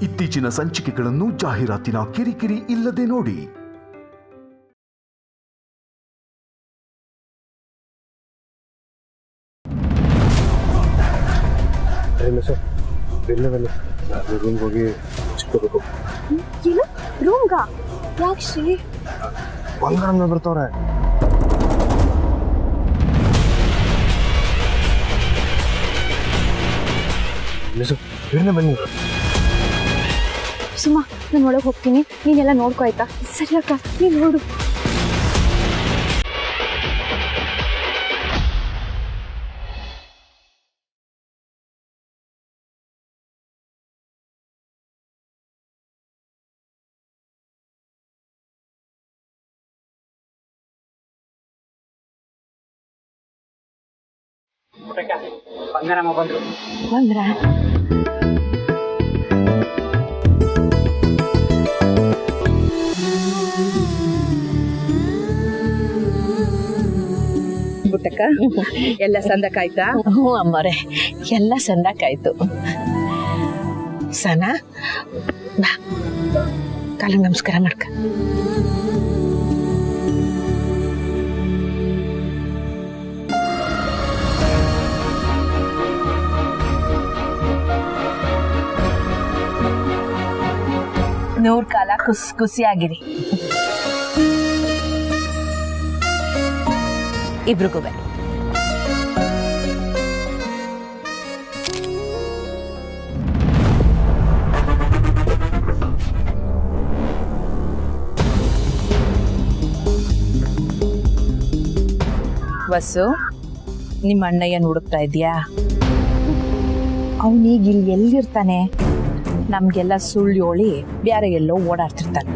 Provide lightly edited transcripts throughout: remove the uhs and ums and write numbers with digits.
ಇತ್ತೀಚಿನ ಸಂಚಿಕೆಗಳನ್ನು ಜಾಹೀರಾತಿನ ಕಿರಿಕಿರಿ ಇಲ್ಲದೆ ನೋಡಿ. ರೂಮ್ ಹೋಗಿ ರೂಮ್ಗ ಯಾಕೆ ಶ್ರೀ ಬಂಗಾರ ಬರ್ತವ್ರೆ. ಬನ್ನಿ ಸುಮಾ, ನಾನು ಒಳಗೆ ಹೋಗ್ತೀನಿ, ನೀನೆಲ್ಲ ನೋಡ್ಕೋ ಆಯ್ತಾ? ಸರಿ ಅಕ್ಕ, ನೀನು ನೋಡು. ಬಂಗಾರಮ್ಮ ಬಂದ್ರು. ಬಂದ್ರ ಪುಟ್ಟಕ್ಕ, ಎಲ್ಲ ಸಂದಕ್ಕಾಯ್ತಾ? ಹ್ಞೂ ಅಮ್ಮರೇ, ಎಲ್ಲ ಸಂದಕ್ಕಾಯ್ತು. ಸನಾ ಬಾ, ಕಾಲಿಗೆ ನಮಸ್ಕಾರ ಮಾಡ್ಕ. ನೂರ್ ಕಾಲ ಖುಷಿಯಾಗಿರಿ ಇಬ್ರಿಗೂ. ವಸು, ನಿಮ್ಮ ಅಣ್ಣಯ್ಯನ ಹುಡುಕ್ತಾ ಇದೀಯಾ? ಅವನೀಗ ಇಲ್ಲಿ ಎಲ್ಲಿರ್ತಾನೆ? ನಮ್ಗೆಲ್ಲ ಸುಳ್ಳು ಹೇಳಿ ಬೇರೆ ಎಲ್ಲೋ ಓಡಾಡ್ತಿರ್ತಾನೆ.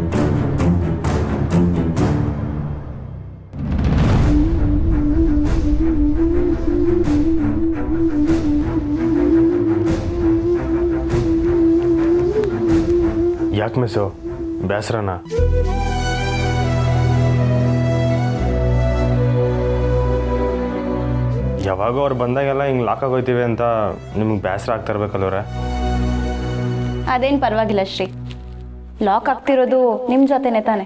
ಯಾಕೆ ಮಿಸ್ಸು, ಬೇಸರನ? ಯಾವಾಗೂ ಅವ್ರು ಬಂದಾಗೆಲ್ಲ ಹಿಂಗೆ ಲಾಕ್ ಆಗೋಯ್ತೀವಿ ಅಂತ ನಿಮ್ಗೆ ಬೇಸರ ಆಗ್ತಾ ಇರ್ಬೇಕಲ್ವ್ರೆ? ಅದೇನು ಪರವಾಗಿಲ್ಲ ಶ್ರೀ, ಲಾಕ್ ಆಗ್ತಿರೋದು ನಿಮ್ಮ ಜೊತೆನೆ ತಾನೆ.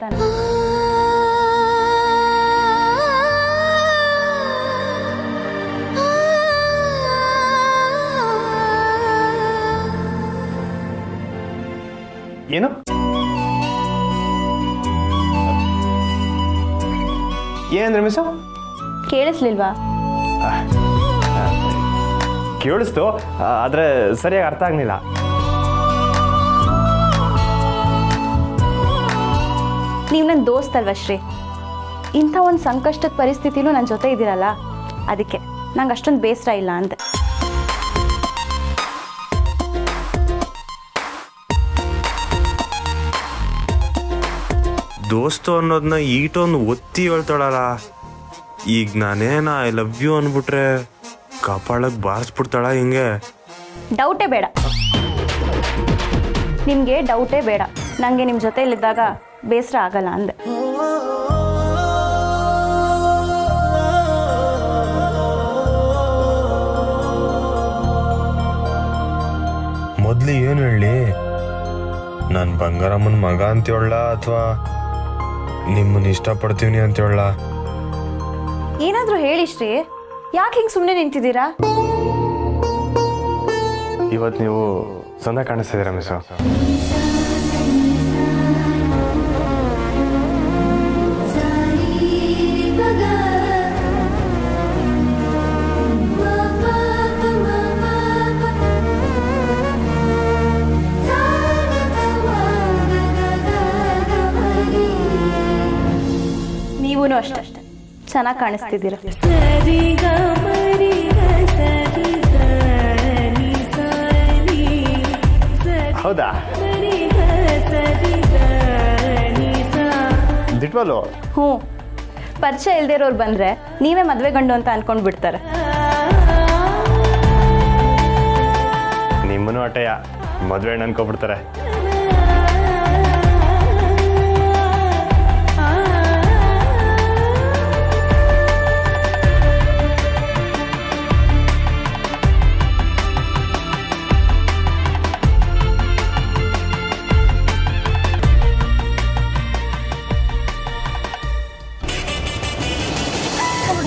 ಏನು ಏನಂದ್ರೆ ಮಿಸ್ಸು? ಕೇಳಿಸ್ಲಿಲ್ವಾ? ಕೇಳಿಸ್ತು, ಆದರೆ ಸರಿಯಾಗಿ ಅರ್ಥ ಆಗ್ಲಿಲ್ಲ. ನೀವು ನನ್ನ ದೋಸ್ತ್ ಅಲ್ವಾ ಶ್ರೀ? ಇಂಥ ಒಂದು ಸಂಕಷ್ಟದ ಪರಿಸ್ಥಿತಿಲೂ ನನ್ನ ಜೊತೆ ಇದ್ದೀರಲ್ಲ, ಅದಕ್ಕೆ ನಂಗೆ ಅಷ್ಟೊಂದು ಬೇಸರ ಇಲ್ಲ ಅಂದೆ. ದೋಸ್ತು ಅನ್ನೋದನ್ನ ಈಟೊಂದು ಒತ್ತಿ ಹೇಳ್ತಾಳಲ್ಲ, ಈಗ ನಾನೇನ ಐ ಲವ್ ಯು ಅಂದ್ಬಿಟ್ರೆ ಕಪಾಳಕ್ಕೆ ಬಾರಿಸ್ಬಿಡ್ತಾಳ ಹಿಂಗೆ? ಡೌಟೇ ಬೇಡ, ನಿಮಗೆ ಡೌಟೇ ಬೇಡ. ನನಗೆ ನಿಮ್ಮ ಜೊತೆಯಲ್ಲಿದ್ದಾಗ ಬೇಸರ ಆಗಲ್ಲ ಅಂದೆ. ಮೊದ್ಲು ಏನು ಹೇಳಿ, ನಾನು ಬಂಗಾರಮ್ಮನ ಮಗ ಅಂತ ಹೇಳ ಅಥವಾ ನಿಮ್ಮನ್ನ ಇಷ್ಟಪಡ್ತೀವಿ ಅಂತ ಹೇಳ? ಏನಾದರೂ ಹೇಳಿ ಶ್ರೀ, ಯಾಕೆ ಹಿಂಗೆ ಸುಮ್ಮನೆ ನಿಂತಿದ್ದೀರಾ? ಇವತ್ತು ನೀವು ಸಂದ ಕಾಣಿಸ್ತಿದ್ದೀರಾ ಮಿಸ್? ನೀವೂ ಅಷ್ಟೇ ಚೆನ್ನಾಗಿ ಕಾಣಿಸ್ತಿದ್ದೀರ. ಹೌದಾ? ದಿಟ್ವಲ್ಲು? ಹ್ಞೂ, ಪರಿಚಯ ಇಲ್ದೇ ಇರೋರು ಬಂದರೆ ನೀವೇ ಮದುವೆ ಗಂಡು ಅಂತ ಅನ್ಕೊಂಡು ಬಿಡ್ತಾರೆ. ನಿಮ್ಮನ್ನು ಅಟೆಯ ಮದುವೆ ಹಣ್ಣು ಅನ್ಕೊಬಿಡ್ತಾರೆ.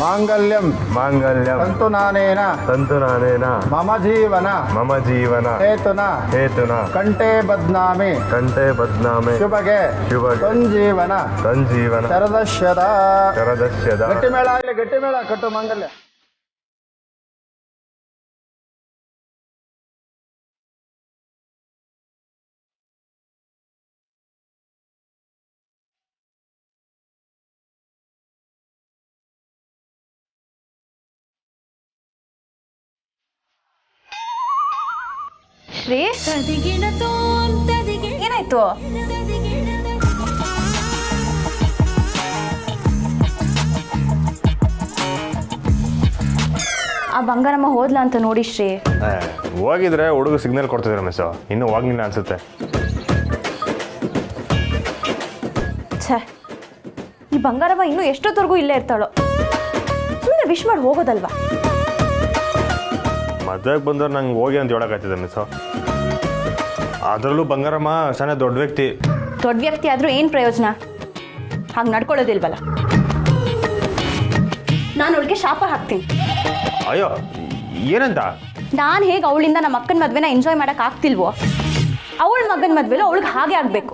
ಮಾಂಗಲ್ಯಂ ಮಾಂಗಲ್ಯಂ ತಂತು ನಾನೇನ ಮಮ ಜೀವನ ಹೇತುನ ಕಂಠೆ ಬದ್ನಾಮಿ ಶುಭಗೆ ಸಂಜೀವನ ಶರದಶ್ಯದ ಗಟ್ಟಿ ಮೇಳ ಕಟ್ಟು ಮಾಂಗಲ್ಯ. ಶ್ರೀ ಏನಾಯ್ತು? ಆ ಬಂಗಾರಮ್ಮ ಹೋದ್ಲ ಅಂತ ನೋಡಿ ಶ್ರೀ. ಹೋಗಿದ್ರೆ ಹುಡುಗ ಸಿಗ್ನಲ್ ಕೊಡ್ತಿದ್ರೆ ಮಿಸ್, ಇನ್ನೂ ಹೋಗ್ಲಿಲ್ಲ ಅನ್ಸುತ್ತೆ. ಛೇ, ಈ ಬಂಗಾರಮ್ಮ ಇನ್ನೂ ಎಷ್ಟೊತ್ತವರೆಗೂ ಇಲ್ಲೇ ಇರ್ತಾಳೋ. ಸುಮ್ಮನೆ ವಿಶ್ ಮಾಡಿ ಹೋಗೋದಲ್ವಾ? ಮದ್ವೆಗೆ ಬಂದವ್ರು ನಂಗೆ ಹೋಗಿ ಅಂತ ಹೇಳಕ್ಕಾಗ್ತಿದೆ ಮಿಸ್. ಅದರಲ್ಲೂ ಬಂಗಾರಮ್ಮ ಸಣ್ಣ ದೊಡ್ಡ ವ್ಯಕ್ತಿ ಆದ್ರೂ ಏನು ಪ್ರಯೋಜನ? ಹಾಗೆ ನಡ್ಕೊಳ್ಳೋದಿಲ್ವಲ್ಲ. ನಾನು ಅವಳಿಗೆ ಶಾಪ ಹಾಕ್ತೀನಿ. ಅಯ್ಯೋ, ಏನಂತ? ನಾನು ಹೇಗೆ ಅವಳಿಂದ ನಮ್ಮ ಅಕ್ಕನ ಮದ್ವೆನ ಎಂಜಾಯ್ ಮಾಡಕ್ ಆಗ್ತಿಲ್ವೋ, ಅವಳ ಮಗನ ಮದ್ವೆಲೂ ಅವಳಿಗೆ ಹಾಗೆ ಆಗ್ಬೇಕು.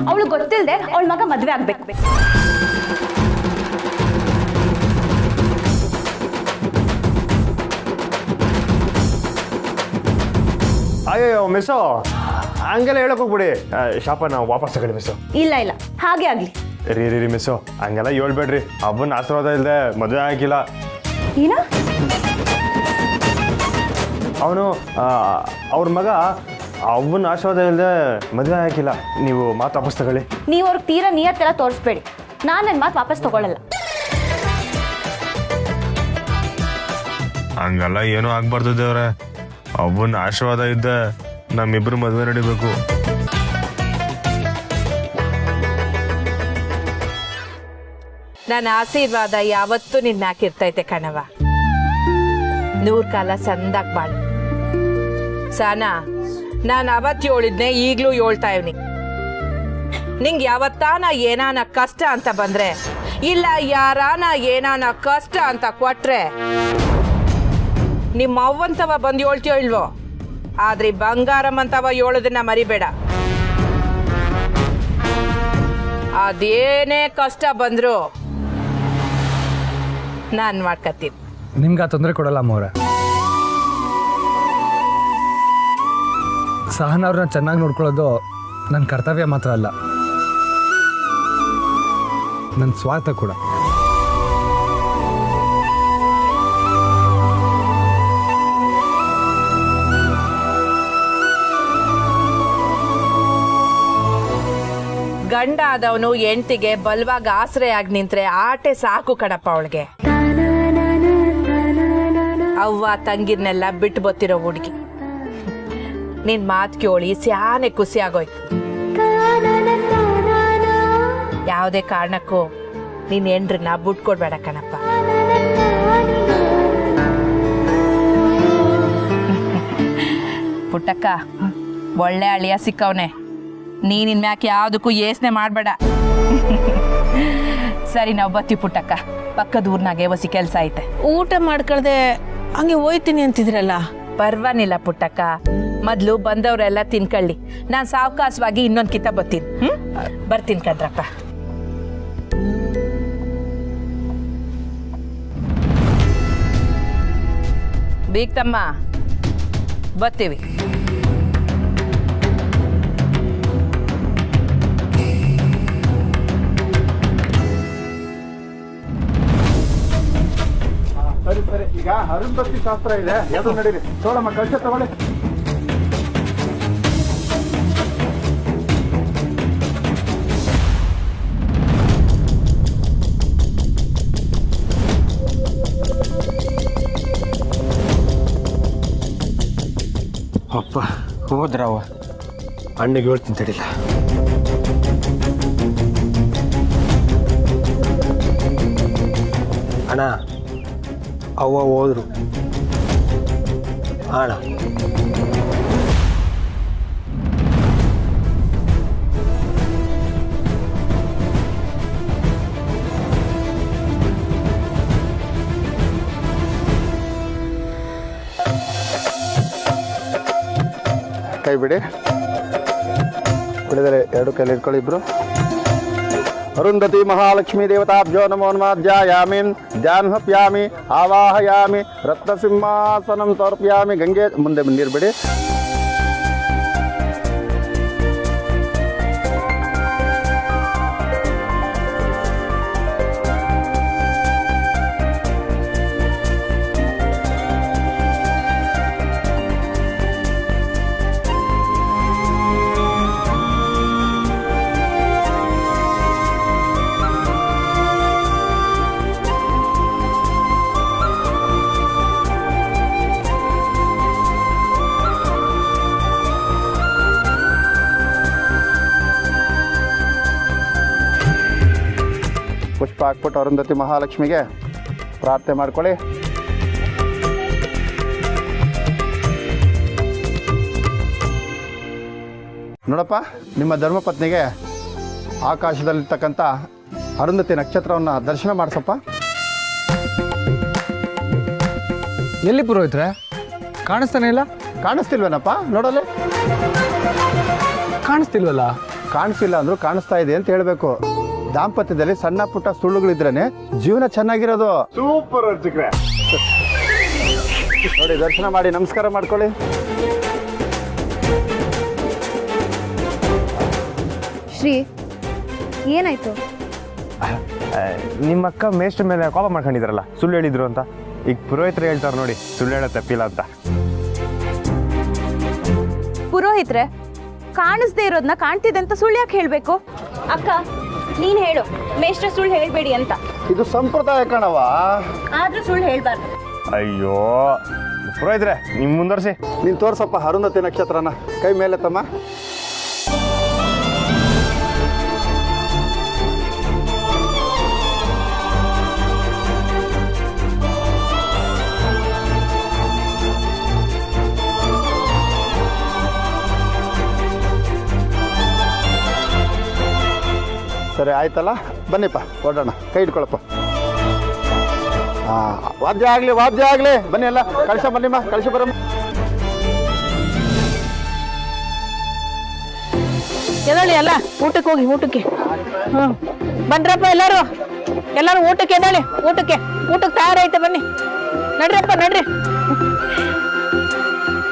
ಅವಳು ಗೊತ್ತಿಲ್ಲದೆ ಅವಳ ಮಗ ಮದ್ವೆ ಆಗ್ಬೇಕು. ಅಯ್ಯೋ ಮಿಸ್ಸು, ಹಂಗೆಲ್ಲ ಹೇಳಕ್ ಹೋಗ್ಬಿಡಿ. ಶಾಪ ನಾವು ವಾಪಸ್ ತಗೊಳ್ಳಿ ಮಿಸ್ಸು. ಇಲ್ಲ ಹಾಗೆ ಆಗ್ಲಿ. ರೀ ಮಿಸ್ಸು, ಹಂಗೆಲ್ಲ ಹೇಳ್ಬೇಡ್ರಿ. ಅವನ ಆಶೀರ್ವಾದ ಇಲ್ಲದೆ ಮದುವೆ ಆಗಿಲ್ಲ. ಏನ? ಅವನು ಅವ್ರ ಮಗ ಅವನ ಆಶೀರ್ವಾದ ಇಲ್ಲದೆ ಮದುವೆ ಆಗಿಲ್ಲ. ನೀವು ಮಾತು ವಾಪಸ್ ತಗೊಳ್ಳಿ. ನೀವು ಅವ್ರಿಗೆ ತೀರಾ ನಿಯತ್ತೆಲ್ಲ ತೋರಿಸ್ಬೇಡಿ. ನಾನು ನನ್ನ ಮಾತು ವಾಪಸ್ ತಗೊಳ್ಳಲ್ಲ. ಹಂಗೆಲ್ಲ ಏನೂ ಆಗ್ಬಾರ್ದು ದೇವ್ರೆ. ಅವನ ಆಶೀರ್ವಾದ ಇದ್ದ ನಮ್ಮಿಬ್ರು ಮದುವೆ ನಡಿಬೇಕು. ನನ್ನ ಆಶೀರ್ವಾದ ಯಾವತ್ತೂ ನಿನ್ನ ಹಾಕಿರ್ತೈತೆ ಕಣವ. 100 ಕಾಲ ಸಂದಾಗ್ ಬಾಳು. ಸಾನಾ, ನಾನು ಅವತ್ತು ಹೇಳಿದ್ನೆ, ಈಗಲೂ ಹೇಳ್ತಾ ಇವ್ನಿ. ನಿಂಗೆ ಯಾವತ್ತಾನ ಏನಾನ ಕಷ್ಟ ಅಂತ ಬಂದ್ರೆ, ಇಲ್ಲ ಯಾರಾನ ಏನಾನ ಕಷ್ಟ ಅಂತ ಕೊಟ್ರೆ, ನಿಮ್ಮ ಅವ್ವಂತವ ಬಂದು ಹೇಳ್ತೀಯೋ ಇಲ್ವೋ? ಆದ್ರೆ ಬಂಗಾರಮ್ಮಂತವ ಹೇಳೋದನ್ನ ಮರಿಬೇಡ. ಅದೇನೇ ಕಷ್ಟ ಬಂದ್ರು ನಾನು ಮಾಡ್ಕತ್ತೀನಿ. ನಿಮ್ಗೆ ಆ ತೊಂದರೆ ಕೊಡಲ್ಲ ಅಮ್ಮವ್ರೆ. ಸಹನ ಅವ್ರನ್ನ ಚೆನ್ನಾಗಿ ನೋಡ್ಕೊಳ್ಳೋದು ನನ್ನ ಕರ್ತವ್ಯ ಮಾತ್ರ ಅಲ್ಲ, ನನ್ನ ಸ್ವಾರ್ಥ ಕೂಡ. ಗಂಡ ಆದವನು ಹೆಂಡತಿಗೆ ಬಲವಾಗಿ ಆಶ್ರಯಾಗಿ ನಿಂತ್ರೆ ಆಟೆ ಸಾಕು ಕಣಪ್ಪ ಅವಳಿಗೆ. ಅವ್ವ ತಂಗಿರ್ನೆಲ್ಲ ಬಿಟ್ಟು ಬತ್ತಿರೋ ಹುಡುಗಿ. ನಿನ್ ಮಾತು ಕೇಳಿ ಸ್ಯಾನೆ ಖುಷಿ ಆಗೋಯ್ತು. ಯಾವುದೇ ಕಾರಣಕ್ಕೂ ನೀನ್ ಹೆಂಡ್ರನ್ನ ಬಿಟ್ಕೊಡ್ಬೇಡ ಕಣಪ್ಪ. ಪುಟ್ಟಕ್ಕ, ಒಳ್ಳೆ ಅಳಿಯ ಸಿಕ್ಕವನೆ. ನೀನ್ ಇನ್ಮ್ಯಾಕೆ ಯಾವುದಕ್ಕೂ ಯೋಚನೆ ಮಾಡಬೇಡ. ಸರಿ, ನಾವು ಬತ್ತಿ ಪುಟ್ಟಕ್ಕ. ಪಕ್ಕದ ಊರ್ನಾಗೆ ಹೊಸಿ ಕೆಲಸ ಐತೆ. ಊಟ ಮಾಡ್ಕೊಳ್ದೆ ಹಂಗೆ ಹೋಯ್ತೀನಿ ಅಂತಿದ್ರಲ್ಲ. ಪರ್ವಾನಿಲ್ಲ ಪುಟ್ಟಕ್ಕ, ಮೊದ್ಲು ಬಂದವರೆಲ್ಲ ತಿನ್ಕೊಳ್ಳಿ. ನಾನು ಸಾವಕಾಶವಾಗಿ ಇನ್ನೊಂದು ಕಿತ್ತ ಬರ್ತೀನಿ. ಬರ್ತೀನಿ ಕಣ್ರಪ್ಪ. ಬೀಗ್ತಮ್ಮ, ಬರ್ತೀವಿ. ಸರಿ, ಈಗ ಅರುಂಧತಿ ಶಾಸ್ತ್ರ ಇದೆ, ಯಾವ್ದು ನಡೀರಿ. ತಗೊಳಮ್ಮ, ಕಳಶ ತಗೊಳ್ಳಿ. ಅಪ್ಪ ಹೋದ್ರವ, ಅಣ್ಣಗೆ ಹೇಳ್ತೀನಿ ತಡಿಲ್ಲ. ಅಣ್ಣ, ಅವ್ವ ಹೋದ್ರು ಅಣ್ಣ. ಕೈ ಬಿಡಿ. ಬಿಡಿದರೆ ಎರಡು ಕೈಲಿ ಇಟ್ಕೊಳ್ಳಿ ಇಬ್ರು. ಅರುಂಧತಿ ಮಹಾಲಕ್ಷ್ಮೀ ದೇವತಾಭ್ಯೋ ನಮೋ ನಮಃ. ಧ್ಯಾಯಾಮಿ ಧ್ಯಾನಪ್ಯಾಮಿ ಆವಾಹಯಾಮಿ ರತ್ನಸಿಂಹಾಸನಂ ಸಮರ್ಪಯಾಮಿ. ಗಂಗೆ ಮುಂದೆ ನೀರು ಬಿಡಿ. ಪುಷ್ಪ ಹಾಕ್ಬಿಟ್ಟು ಅರುಂಧತಿ ಮಹಾಲಕ್ಷ್ಮಿಗೆ ಪ್ರಾರ್ಥನೆ ಮಾಡ್ಕೊಳ್ಳಿ. ನೋಡಪ್ಪ, ನಿಮ್ಮ ಧರ್ಮಪತ್ನಿಗೆ ಆಕಾಶದಲ್ಲಿರ್ತಕ್ಕಂಥ ಅರುಂಧತಿ ನಕ್ಷತ್ರವನ್ನು ದರ್ಶನ ಮಾಡಿಸಪ್ಪ. ಎಲ್ಲಿ ಪುರೋಹಿತ್ರೆ? ಕಾಣಿಸ್ತಾನೆ ಇಲ್ಲ. ಕಾಣಿಸ್ತಿಲ್ವೇನಪ್ಪ? ನೋಡಲ್ಲ. ಕಾಣಿಸ್ತಿಲ್ವಲ್ಲ. ಕಾಣಿಸ್ತಿಲ್ಲ ಅಂದ್ರೂ ಕಾಣಿಸ್ತಾ ಇದೆ ಅಂತ ಹೇಳಬೇಕು. ದಾಂಪತ್ಯದಲ್ಲಿ ಸಣ್ಣ ಪುಟ್ಟ ಸುಳ್ಳುಗಳಿದ್ರೇನೆ ಜೀವನ ಚೆನ್ನಾಗಿರೋದು. ಸೂಪರ್ ಅರ್ಚಕ್ರೆ. ನೋಡಿ, ದರ್ಶನ ಮಾಡಿ ನಮಸ್ಕಾರ ಮಾಡ್ಕೊಳ್ಳಿ. ಶ್ರೀ, ಏನಾಯ್ತು? ನಿಮ್ಮ ಅಕ್ಕ ಮೇಷ್ಟ್ರ ಮೇಲೆ ಕೋಪ ಮಾಡ್ಕೊಂಡಿದ್ರಲ್ಲ, ಸುಳ್ಳು ಹೇಳಿದ್ರು ಅಂತ. ಈಗ ಪುರೋಹಿತರು ಹೇಳ್ತಾರೆ ನೋಡಿ, ಸುಳ್ಳು ಹೇಳೋ ತಪ್ಪಿಲ್ಲ ಅಂತ. ಪುರೋಹಿತ್ರೆ, ಕಾಣಿಸ್ದೇ ಇರೋದನ್ನ ಕಾಣ್ತಿದೆ ಅಂತ ಸುಳ್ಳು ಯಾಕೆ ಹೇಳ್ಬೇಕು? ಅಕ್ಕ, ನೀನ್ ಹೇಳು, ಮೇಷ್ಟ್ರ ಸುಳ್ಳು ಹೇಳ್ಬೇಡಿ ಅಂತ. ಇದು ಸಂಪ್ರದಾಯ ಕಣವ. ಆದ್ರೂ ಸುಳ್ಳು ಹೇಳ್ಬಾರ್ದು. ಅಯ್ಯೋ ಪುರೋಹಿತ್ರೆ, ನಿಮ್ ಮುಂದರ್ಸಿ. ನೀನು ತೋರ್ಸಪ್ಪ ಅರುಂಧತಿ ನಕ್ಷತ್ರನ. ಕೈ ಮೇಲೆ ತಮ್ಮ. ಸರಿ ಆಯ್ತಲ್ಲ, ಬನ್ನಿಪ್ಪ ಹೊರಡೋಣ. ಕೈ ಇಟ್ಕೊಳಪ್ಪ. ಹಾಂ, ವಾದ್ಯ ಆಗಲಿ. ಬನ್ನಿ ಎಲ್ಲ ಕಳಿಸ. ಬನ್ನಿಮ್ಮ, ಕಳಿಸಿ ಬರಮ್ಮ. ಎದಳಿ ಎಲ್ಲ ಊಟಕ್ಕೆ ಹೋಗಿ, ಊಟಕ್ಕೆ. ಬನ್ರಪ್ಪ ಎಲ್ಲರೂ ಊಟಕ್ಕೆ ಎದಳಿ. ಊಟಕ್ಕೆ ತಯಾರೈತೆ, ಬನ್ನಿ. ನಡ್ರಿಯಪ್ಪ, ನಡ್ರಿ.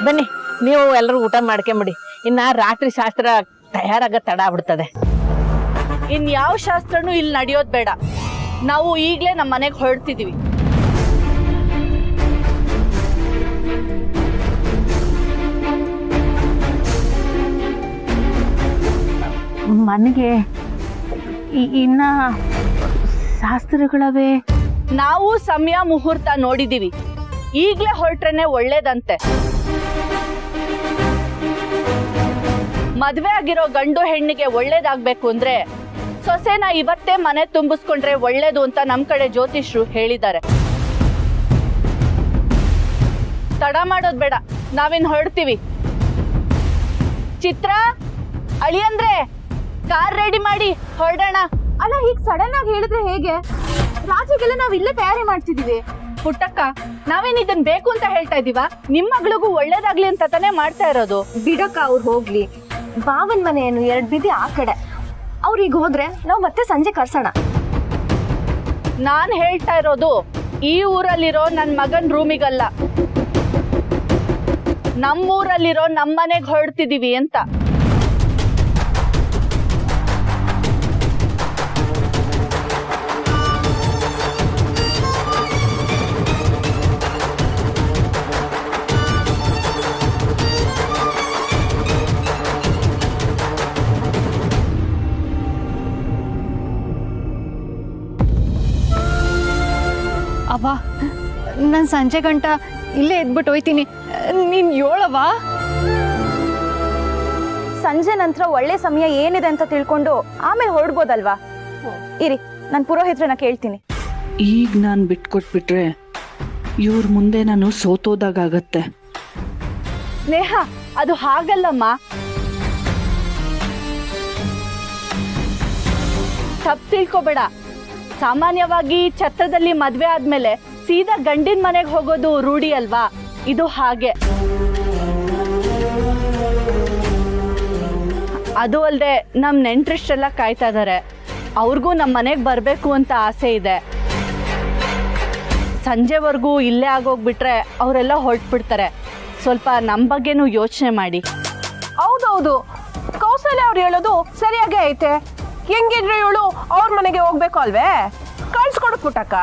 ಬನ್ನಿ, ನೀವು ಎಲ್ಲರೂ ಊಟ ಮಾಡ್ಕೊಂಬಿಡಿ. ಇನ್ನ ರಾತ್ರಿ ಶಾಸ್ತ್ರ ತಯಾರಾಗ ತಡ ಆಗ್ಬಿಡ್ತದೆ. ಇನ್ಯಾವ ಶಾಸ್ತ್ರನೂ ಇಲ್ಲಿ ನಡೆಯೋದು ಬೇಡ. ನಾವು ಈಗಲೇ ನಮ್ಮ ಮನೆಗೆ ಹೊರಡ್ತಿದೀವಿ. ಮನೆಗೆ ಇನ್ನ ಶಾಸ್ತ್ರಗಳವೆ. ನಾವು ಸಮಯ ಮುಹೂರ್ತ ನೋಡಿದೀವಿ. ಈಗಲೇ ಹೊರಟ್ರೇನೆ ಒಳ್ಳೇದಂತೆ. ಮದ್ವೆ ಆಗಿರೋ ಗಂಡು ಹೆಣ್ಣಿಗೆ ಒಳ್ಳೇದಾಗ್ಬೇಕು ಅಂದ್ರೆ ಸೊಸೆನ ಇವತ್ತೇ ಮನೆ ತುಂಬಿಸ್ಕೊಂಡ್ರೆ ಒಳ್ಳೇದು ಅಂತ ನಮ್ ಕಡೆ ಜ್ಯೋತಿಷ್ರು ಹೇಳಿದ್ದಾರೆ. ತಡ ಮಾಡೋದ್ ಬೇಡ, ನಾವಿನ್ ಹೊರಡ್ತೀವಿ. ಚಿತ್ರ, ಅಳಿಯಂದ್ರೆ ಕಾರ್ ರೆಡಿ ಮಾಡಿ ಹೊರಡೋಣ. ಅಲ್ಲ, ಹೀಗೆ ಸಡನ್ ಆಗಿ ಹೇಳಿದ್ರೆ ಹೇಗೆ? ರಾಜೆಗೆಲ್ಲ ನಾವ್ ಇಲ್ಲೇ ತಯಾರಿ ಮಾಡ್ತಿದೀವಿ. ಪುಟ್ಟಕ್ಕ, ನಾವೇನ್ ಇದನ್ ಬೇಕು ಅಂತ ಹೇಳ್ತಾ ಇದೀವ? ನಿಮ್ ಮಗಳಿಗೂ ಒಳ್ಳೇದಾಗ್ಲಿ ಅಂತ ತಾನೇ ಮಾಡ್ತಾ ಇರೋದು. ಬಿಡಕ್ಕ, ಅವ್ರು ಹೋಗ್ಲಿ. ಬಾವನ್ ಮನೆ ಏನು 2 ಬೀದಿ ಆ ಕಡೆ. ಅವ್ರಿಗೆ ಹೋದ್ರೆ ನಾವು ಮತ್ತೆ ಸಂಜೆ ಕರ್ಸೋಣ. ನಾನ್ ಹೇಳ್ತಾ ಇರೋದು ಈ ಊರಲ್ಲಿರೋ ನನ್ ಮಗನ್ ರೂಮಿಗಲ್ಲ, ನಮ್ಮೂರಲ್ಲಿರೋ ನಮ್ಮನೆಗ್ ಹೊರಡ್ತಿದೀವಿ ಅಂತ. ಅವ್ವ, ನಾನು ಸಂಜೆ ಗಂಟ ಇಲ್ಲೇ ಎದ್ಬಿಟ್ಟು ಹೋಯ್ತೀನಿ. ನೀನು ಹೇಳವ್ವ. ಸಂಜೆ ನಂತರ ಒಳ್ಳೆ ಸಮಯ ಏನಿದೆ ಅಂತ ತಿಳ್ಕೊಂಡು ಆಮೇಲೆ ಹೊರಡ್ಬೋದಲ್ವಾ? ಇರಿ, ನಾನು ಪುರೋಹಿತ್ರನ ಕೇಳ್ತೀನಿ. ಈಗ ನಾನು ಬಿಟ್ಕೊಟ್ಬಿಟ್ರೆ ಇವ್ರ ಮುಂದೆ ನಾನು ಸೋತೋದಾಗತ್ತೆ. ಸ್ನೇಹ, ಅದು ಹಾಗಲ್ಲಮ್ಮ. ತಪ್ಪು ತಿಳ್ಕೊಬೇಡ. ಸಾಮಾನ್ಯವಾಗಿ ಛತ್ರದಲ್ಲಿ ಮದ್ವೆ ಆದ್ಮೇಲೆ ಸೀದಾ ಗಂಡಿನ ಮನೆಗೆ ಹೋಗೋದು ರೂಢಿ ಅಲ್ವಾ? ಇದು ಹಾಗೆ. ಅದು ಅಲ್ಲದೆ ನಮ್ಮ ನೆಂಟ್ರಿಷ್ಟೆಲ್ಲ ಕಾಯ್ತಾ ಇದ್ದಾರೆ. ಅವ್ರಿಗೂ ನಮ್ಮ ಮನೆಗೆ ಬರಬೇಕು ಅಂತ ಆಸೆ ಇದೆ. ಸಂಜೆವರೆಗೂ ಇಲ್ಲೇ ಆಗೋಗ್ಬಿಟ್ರೆ ಅವರೆಲ್ಲ ಹೊರಟ್ಬಿಡ್ತಾರೆ. ಸ್ವಲ್ಪ ನಮ್ಮ ಬಗ್ಗೆನೂ ಯೋಚನೆ ಮಾಡಿ. ಹೌದೌದು, ಕೌಸಲ್ಯ ಅವ್ರು ಹೇಳೋದು ಸರಿಯಾಗೇ ಐತೆ. ಹೆಂಗಿದ್ರೆ ಇವಳು ಅವ್ರ ಮನೆಗೆ ಹೋಗ್ಬೇಕು ಅಲ್ವೇ? ಕಳ್ಸ್ಕೊಡು ಪುಟ್ಟಕ್ಕ.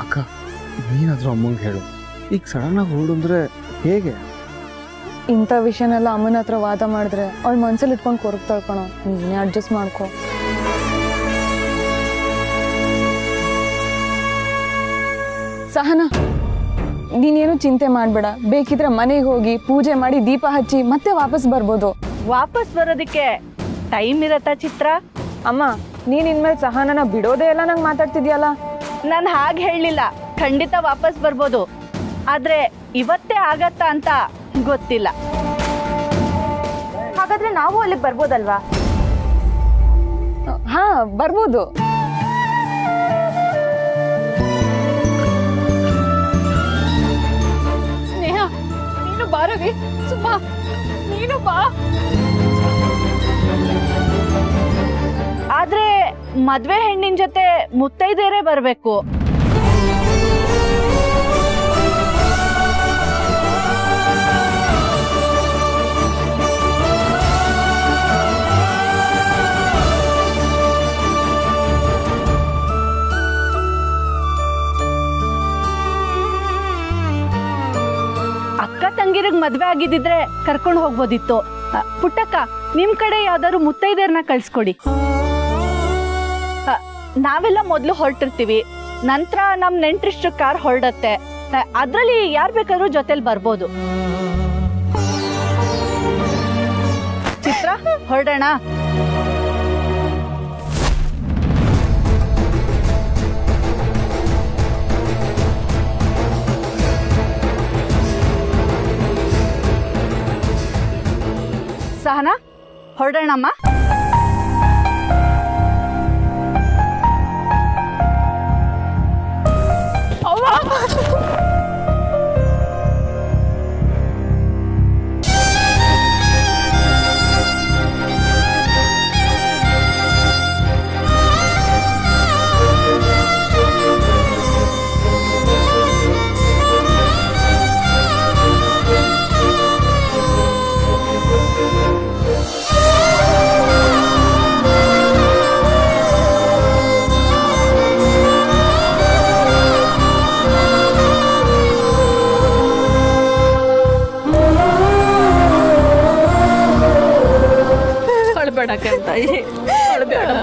ಅಕ್ಕ, ನೀನಾದ್ರೂ ಅಮ್ಮಂಗೆ ಹೇಳು. ಈಗ ಸಡನ್ನಾಗಿ ಹೊರಡಂದ್ರೆ ಹೇಗೆ? ಇಂಥ ವಿಷಯನೆಲ್ಲ ಅಮ್ಮನ ಹತ್ರ ವಾದ ಮಾಡಿದ್ರೆ ಅವಳು ಮನ್ಸಲ್ಲಿ ಇಟ್ಕೊಂಡು ಕೊರಗ್ತಾಳೆ ಕಣೋ. ನೀನೇ ಅಡ್ಜಸ್ಟ್ ಮಾಡ್ಕೊ. ಸಹನಾ, ನೀನೇನು ಚಿಂತೆ ಮಾಡಬೇಡ. ಬೇಕಿದ್ರೆ ಮನೆಗೆ ಹೋಗಿ ಪೂಜೆ ಮಾಡಿ ದೀಪ ಹಚ್ಚಿ ಮತ್ತೆ ವಾಪಸ್ ಬರ್ಬೋದು. ವಾಪಸ್ ಬರೋದಕ್ಕೆ ಟೈಮ್ ಇರತ್ತಾ ಚಿತ್ರ? ಅಮ್ಮ, ನೀನ್ ಇನ್ಮೇಲೆ ಸಹನನ ಬಿಡೋದೇ ಎಲ್ಲ ನಂಗೆ ಮಾತಾಡ್ತಿದ್ಯಲ್ಲ. ನಾನು ಹಾಗೆ ಹೇಳಲಿಲ್ಲ. ಖಂಡಿತ ವಾಪಸ್ ಬರ್ಬೋದು. ಆದ್ರೆ ಇವತ್ತೇ ಆಗತ್ತಾ ಅಂತ ಗೊತ್ತಿಲ್ಲ. ಹಾಗಾದ್ರೆ ನಾವು ಅಲ್ಲಿಗೆ ಬರ್ಬೋದಲ್ವಾ? ಹಾ, ಬರ್ಬೋದು. ಸ್ನೇಹ, ನೀನು ಬಾರವಿ. ಸುಮ್ಮಾ, ನೀನು ಬಾ. ಆದ್ರೆ ಮದ್ವೆ ಹೆಣ್ಣಿನ ಜೊತೆ ಮುತ್ತೈದೇರೇ ಬರ್ಬೇಕು. ಅಕ್ಕ ತಂಗಿರಿಗೆ ಮದ್ವೆ ಆಗಿದ್ದಿದ್ರೆ ಕರ್ಕೊಂಡು ಹೋಗ್ಬೋದಿತ್ತು. ಪುಟ್ಟಕ್ಕ, ನಿಮ್ ಕಡೆ ಯಾವ್ದಾದ್ರು ಮುತ್ತೈದೇರ್ನ ಕಳ್ಸ್ಕೊಡಿ. ನಾವೆಲ್ಲ ಮೊದ್ಲು ಹೊರಟಿರ್ತೀವಿ. ನಂತರ ನಮ್ ನೆಂಟ್ರಿಷ್ಟು ಕಾರ್ ಹೊರಡತ್ತೆ. ಅದ್ರಲ್ಲಿ ಯಾರ್ ಬೇಕಾದ್ರೂ ಜೊತೆಲಿ ಬರ್ಬೋದು. ಚಿತ್ರ, ಹೊರಡೋಣ. ಸಹನಾ, ಹೊರಡೋಣಮ್ಮ.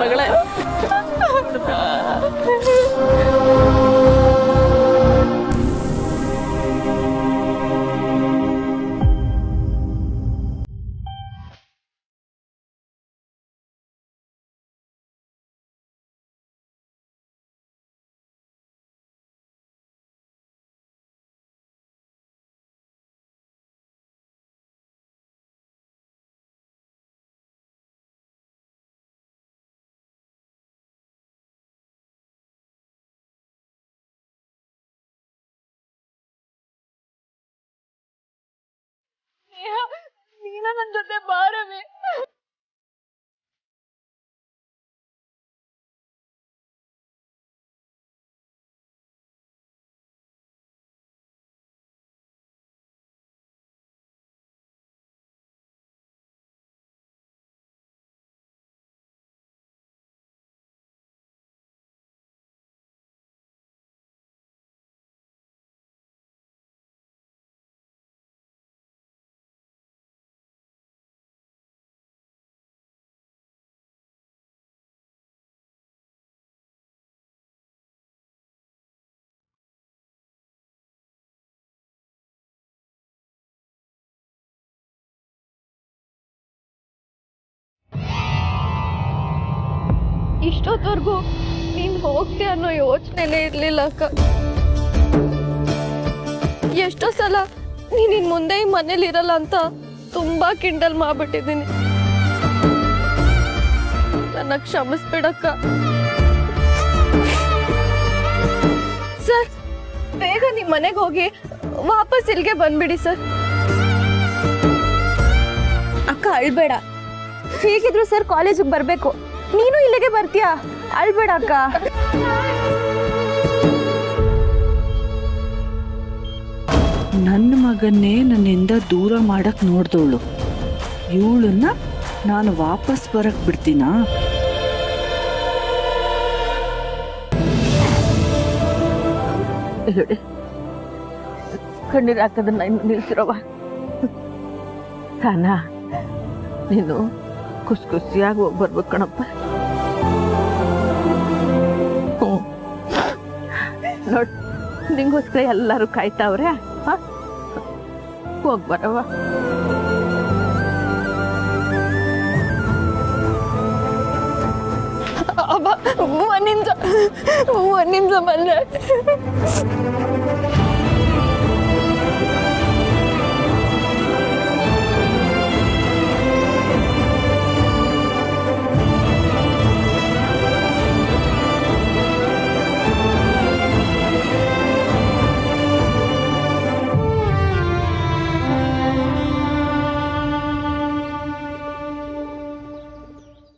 ಮಗಳೇ, ನೀನ ನನ್ನ ಜೊತೆ ಬಾರವೇ. ಇಷ್ಟೊತ್ತವರೆಗೂ ನೀನ್ ಹೋಗ್ತೆ ಅನ್ನೋ ಯೋಚನೆನೇ ಇರ್ಲಿಲ್ಲ ಅಕ್ಕ. ಎಷ್ಟೋ ಸಲ ನೀನ್ ಇನ್ ಮುಂದೆ ಈ ಮನೇಲಿ ಇರಲ್ಲ ಅಂತ ತುಂಬಾ ಕಿಂಡಲ್ ಮಾಡ್ಬಿಟ್ಟಿದ್ದೀನಿ. ನನ್ನ ಕ್ಷಮಿಸ್ಬಿಡಕ್ಕ. ಸರ್, ಬೇಗ ನಿಮ್ ಮನೆಗೆ ಹೋಗಿ ವಾಪಸ್ ಇಲ್ಲಿಗೆ ಬಂದ್ಬಿಡಿ ಸರ್. ಅಕ್ಕ ಅಳ್ಬೇಡ. ಹೇಗಿದ್ರು ಸರ್ ಕಾಲೇಜಿಗೆ ಬರಬೇಕು. ನೀನು ಇಲ್ಲಿಗೆ ಬರ್ತೀಯಾ? ಅಳ್ಬೇಡ ಅಕ್ಕ. ನನ್ನ ಮಗನ್ನೇ ನನ್ನಿಂದ ದೂರ ಮಾಡಕ್ ನೋಡ್ದವಳು ಇವಳನ್ನ ನಾನು ವಾಪಸ್ ಬರಕ್ ಬಿಡ್ತೀನಾ? ಹೇಳಿ, ಕಣ್ಣೀರು ಹಾಕೋದನ್ನ ಇನ್ನು ನಿಲ್ಸಿರವ. ತಾನ ನೀನು ಖುಷಿಯಾಗಿ ಹೋಗಿ ಬರ್ಬೇಕು ಕಣಪ್ಪ. ನೋಡ್, ನಿಂಗೋಸ್ಕರ ಎಲ್ಲರೂ ಕಾಯ್ತಾವ್ರೆ. ಹೋಗ್ ಬರವ. ಒಂದ್ ನಿಮಿಷ ಬಂದ್ರೆ